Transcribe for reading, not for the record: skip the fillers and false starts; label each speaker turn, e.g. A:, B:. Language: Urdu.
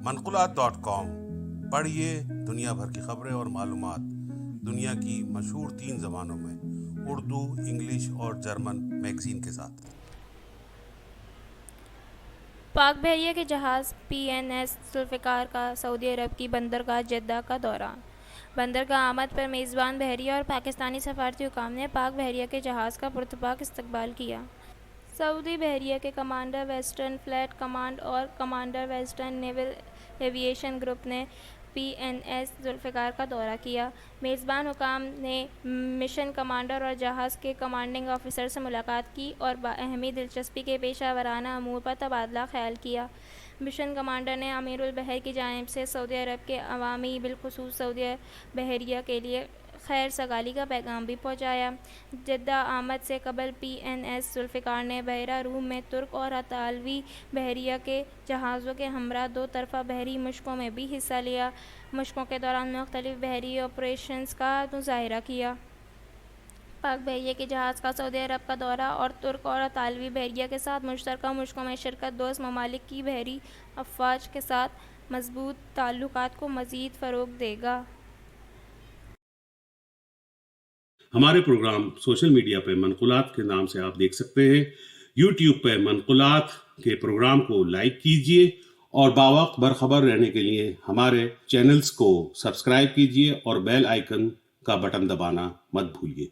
A: منقولات.com پڑھیے دنیا بھر کی خبریں اور معلومات دنیا کی مشہور 3 زبانوں میں، اردو، انگلش اور جرمن میگزین کے ساتھ۔
B: پاک بحریہ کے جہاز PNS ذوالفقار کا سعودی عرب کی بندرگاہ جدہ کا دورہ۔ بندرگاہ آمد پر میزبان بحریہ اور پاکستانی سفارتی حکام نے پاک بحریہ کے جہاز کا پرتپاک استقبال کیا۔ سعودی بحریہ کے کمانڈر ویسٹرن فلیٹ کمانڈ اور کمانڈر ویسٹرن نیول ایویئیشن گروپ نے PNS ذوالفقار کا دورہ کیا۔ میزبان حکام نے مشن کمانڈر اور جہاز کے کمانڈنگ آفیسر سے ملاقات کی اور باہمی دلچسپی کے پیشہ ورانہ امور پر تبادلہ خیال کیا۔ مشن کمانڈر نے امیر البحر کی جانب سے سعودی عرب کے عوامی بالخصوص سعودی بحریہ کے لیے خیر سگالی کا پیغام بھی پہنچایا۔ جدہ آمد سے قبل PNS ذوالفقار نے بحیرہ روم میں ترک اور اطالوی بحریہ کے جہازوں کے ہمراہ 2 طرفہ بحری مشقوں میں بھی حصہ لیا۔ مشقوں کے دوران مختلف بحری آپریشنز کا مظاہرہ کیا۔ پاک بحریہ کے جہاز کا سعودی عرب کا دورہ اور ترک اور اطالوی بحریہ کے ساتھ مشترکہ مشقوں میں شرکت دوست ممالک کی بحری افواج کے ساتھ مضبوط تعلقات کو مزید فروغ دے گا۔
C: ہمارے پروگرام سوشل میڈیا پہ منقولات کے نام سے آپ دیکھ سکتے ہیں۔ یوٹیوب پہ منقولات کے پروگرام کو لائک کیجئے اور باوقت برخبر رہنے کے لیے ہمارے چینلز کو سبسکرائب کیجئے اور بیل آئیکن کا بٹن دبانا مت بھولیے۔